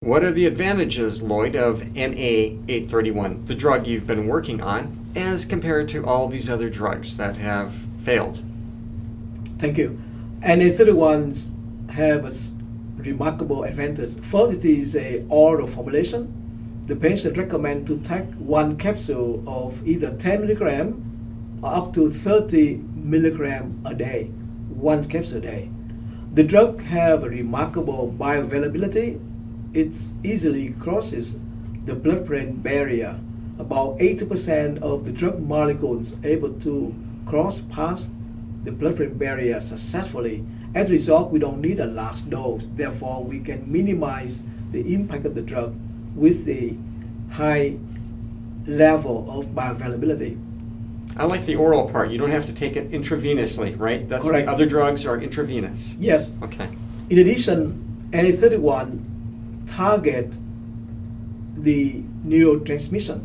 What are the advantages, Lloyd, of NA831, the drug you've been working on, as compared to all these other drugs that have failed? Thank you. NA31s have a remarkable advantage. First, it is a oral formulation. The patient recommend to take one capsule of either 10 milligram or up to 30 milligram a day, one capsule a day. The drug have a remarkable bioavailability. It easily crosses the blood-brain barrier. About 80% of the drug molecules able to cross past the blood-brain barrier successfully. As a result, we don't need a large dose. Therefore, we can minimize the impact of the drug with the high level of bioavailability. I like the oral part. You don't have to take it intravenously, right? That's Correct. The other drugs are intravenous. Yes. Okay. In addition, NA31 target the neurotransmission.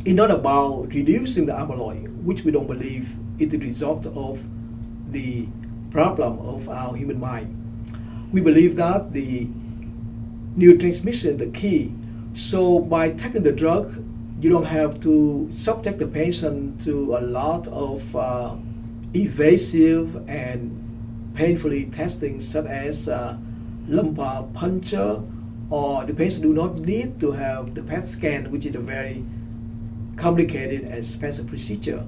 It's not about reducing the amyloid, which we don't believe is the result of the problem of our human mind. We believe that the neurotransmission is the key. So by taking the drug, you don't have to subject the patient to a lot of invasive and painfully testing, such as lumbar puncture, or the patient do not need to have the PET scan, which is a very complicated and expensive procedure.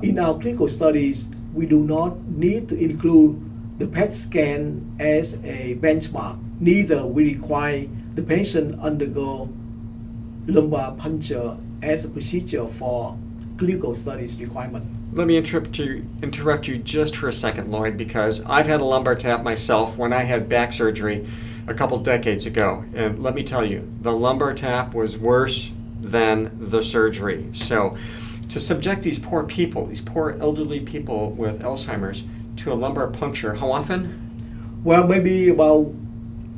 In our clinical studies, we do not need to include the PET scan as a benchmark. Neither we require the patient undergo lumbar puncture as a procedure for clinical studies requirement. Let me interrupt you just for a second, Lloyd, because I've had a lumbar tap myself when I had back surgery a couple decades ago. And let me tell you, the lumbar tap was worse than the surgery. So to subject these poor people, these poor elderly people with Alzheimer's, to a lumbar puncture, how often? Well, maybe about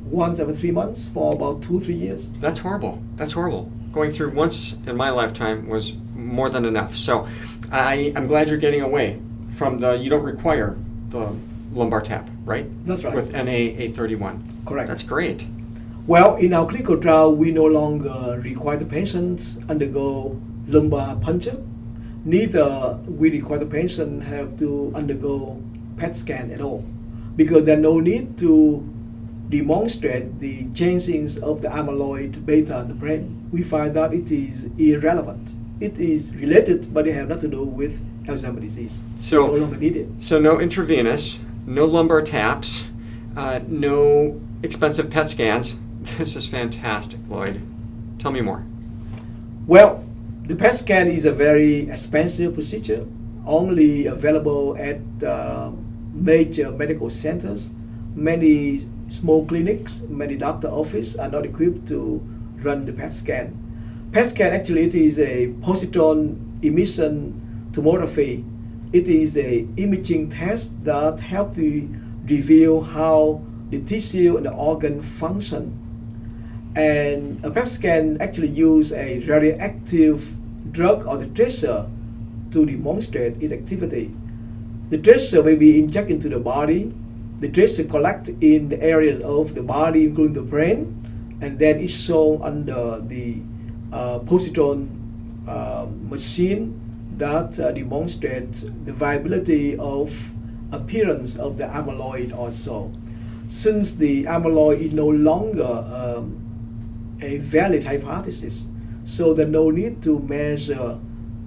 once every 3 months for about 2-3 years. That's horrible. That's horrible. Going through once in my lifetime was more than enough. So I'm glad you're getting away from you don't require the lumbar tap, right? That's right. With NA831. Correct. That's great. Well, in our clinical trial, we no longer require the patients undergo lumbar puncture. Neither we require the patient have to undergo PET scan at all, because there's no need to demonstrate the changes of the amyloid beta in the brain. We find that it is irrelevant. It is related, but it has nothing to do with Alzheimer's disease. So no longer needed. So no intravenous, no lumbar taps, no expensive PET scans. This is fantastic, Lloyd. Tell me more. Well, the PET scan is a very expensive procedure, only available at major medical centers. Many small clinics, many doctor offices are not equipped to run the PET scan. PET scan actually it is a positron emission tomography. It is an imaging test that helps to reveal how the tissue and the organ function. And a PET scan actually use a radioactive drug or the tracer to demonstrate its activity. The tracer may be injected into the body. The tracer collects in the areas of the body, including the brain, and then it's shown under the positron machine that demonstrates the viability of appearance of the amyloid also. Since the amyloid is no longer a valid hypothesis, so there's no need to measure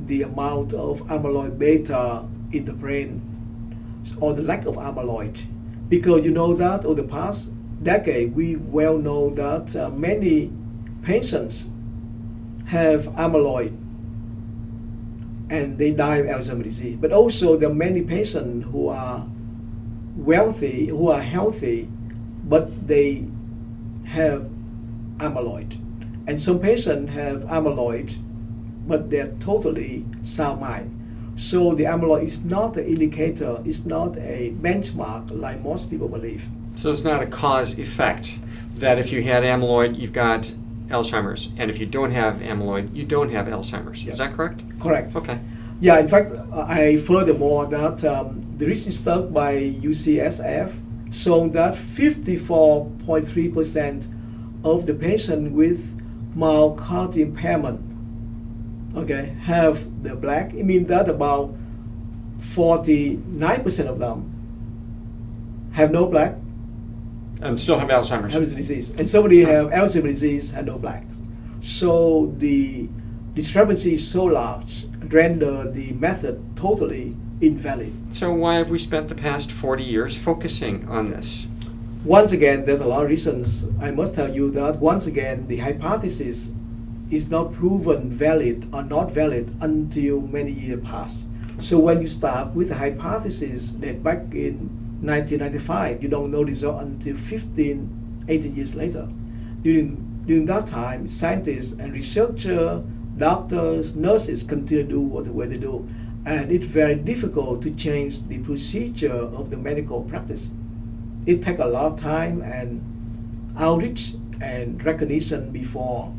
the amount of amyloid beta in the brain or the lack of amyloid. Because you know that over the past decade, we well know that many patients have amyloid and they die of Alzheimer's disease. But also there are many patients who are wealthy, who are healthy, but they have amyloid. And some patients have amyloid, but they're totally sound mind. So the amyloid is not an indicator, it's not a benchmark like most people believe. So it's not a cause effect that if you had amyloid, you've got Alzheimer's, and if you don't have amyloid, you don't have Alzheimer's. Yeah. Is that correct? Correct. Okay. Yeah, in fact, I furthermore that the recent study by UCSF shown that 54.3% of the patient with mild cognitive impairment, okay, have the black. It means that about 49% of them have no black, And still have Alzheimer's. have the disease, and somebody have Alzheimer's disease and no black. So the discrepancy is so large, render the method totally invalid. So why have we spent the past 40 years focusing on this? Once again, there's a lot of reasons. I must tell you that once again, the hypothesis is not proven valid or not valid until many years pass. So when you start with a hypothesis that back in 1995, you don't know the result until 15, 18 years later. During that time, scientists and researchers, doctors, nurses continue to do what the way they do. And it's very difficult to change the procedure of the medical practice. It takes a lot of time and outreach and recognition before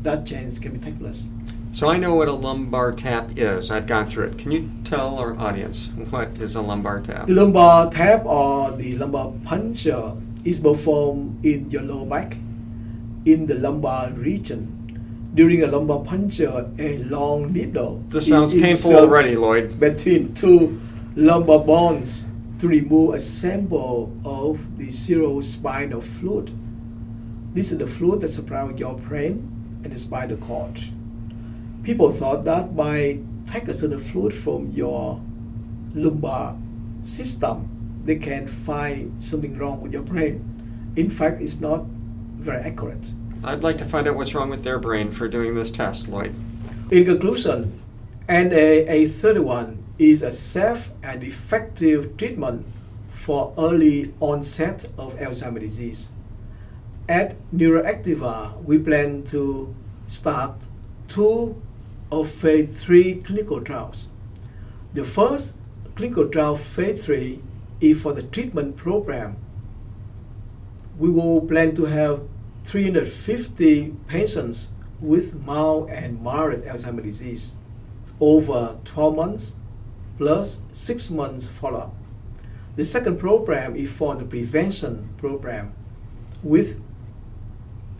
that change can be taken place. So I know what a lumbar tap is. I've gone through it. Can you tell our audience what is a lumbar tap? The lumbar tap or the lumbar puncture is performed in your lower back, in the lumbar region. During a lumbar puncture, a long needle This sounds is painful inserted already, Lloyd. between two lumbar bones to remove a sample of the cerebrospinal fluid. This is the fluid that surrounds your brain and the spinal cord. People thought that by taking a certain fluid from your lumbar system, they can find something wrong with your brain. In fact, it's not very accurate. I'd like to find out what's wrong with their brain for doing this test, Lloyd. In conclusion, NeuroActiva is a safe and effective treatment for early onset of Alzheimer's disease. At NeuroActiva, we plan to start 2 of phase 3 clinical trials. The first clinical trial, phase 3, is for the treatment program. We will plan to have 350 patients with mild and moderate Alzheimer's disease over 12 months plus 6 months follow-up. The second program is for the prevention program with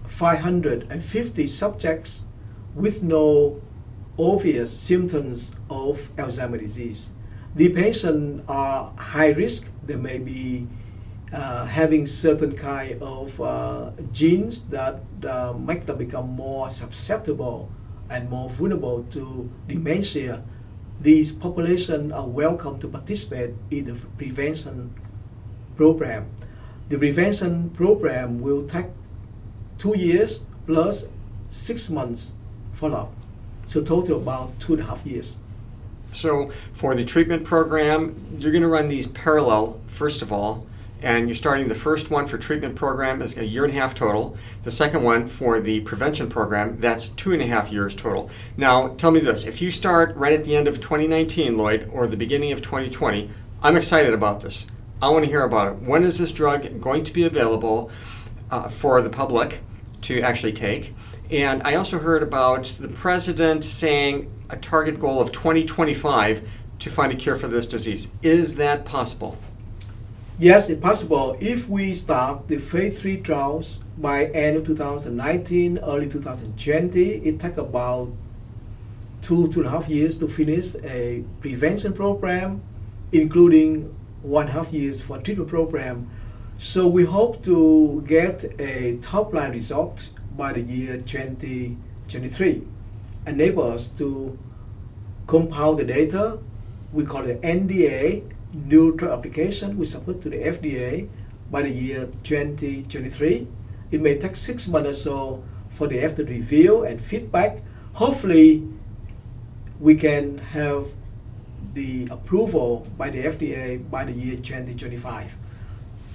550 subjects with no obvious symptoms of Alzheimer's disease. The patients are high risk. They may be having certain kind of genes that make them become more susceptible and more vulnerable to dementia. These populations are welcome to participate in the prevention program. The prevention program will take 2 years plus 6 months follow-up, so total about 2.5 years. So for the treatment program, you're going to run these parallel, first of all, and you're starting the first one for treatment program is 1.5 years total. The second one for the prevention program, that's 2.5 years total. Now, tell me this, if you start right at the end of 2019, Lloyd, or the beginning of 2020, I'm excited about this. I want to hear about it. When is this drug going to be available for the public to actually take? And I also heard about the president saying a target goal of 2025 to find a cure for this disease. Is that possible? Yes, it's possible. If we start the phase 3 trials by end of 2019, early 2020, it takes about 2.5 years to finish a prevention program, including 1.5 years for treatment program. So we hope to get a top-line result by the year 2023, enable us to compile the data. We call it NDA, New Drug Application. We submit to the FDA by the year 2023. It may take 6 months or so for the FDA review and feedback. Hopefully, we can have the approval by the FDA by the year 2025.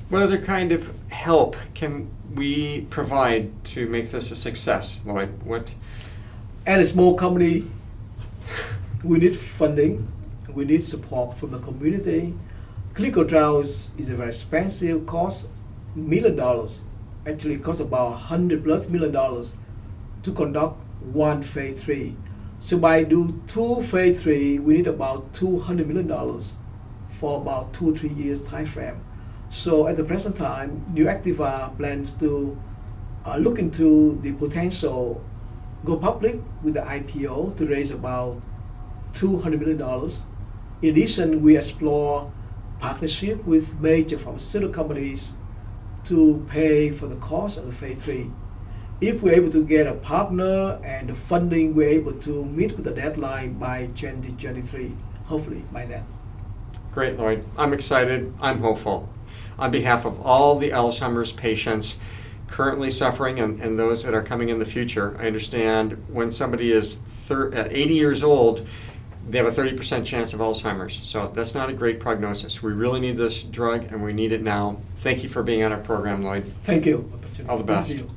What other kind of help can we provide to make this a success, Lloyd? What? As a small company, we need funding. We need support from the community. Clinical trials is a very expensive, cost $1 million. Actually, it costs about $100+ million to conduct one phase 3. So by do 2 phase 3, we need about $200 million for about 2-3 years time frame. So at the present time, NeuroActiva plans to look into the potential go public with the IPO to raise about $200 million. In addition, we explore partnership with major pharmaceutical companies to pay for the cost of the phase 3. If we're able to get a partner and the funding, we're able to meet with the deadline by 2023, hopefully by then. Great, Lloyd. I'm excited. I'm hopeful. On behalf of all the Alzheimer's patients currently suffering and those that are coming in the future, I understand when somebody is 80 years old, they have a 30% chance of Alzheimer's. So that's not a great prognosis. We really need this drug, and we need it now. Thank you for being on our program, Lloyd. Thank you. All the best. See you.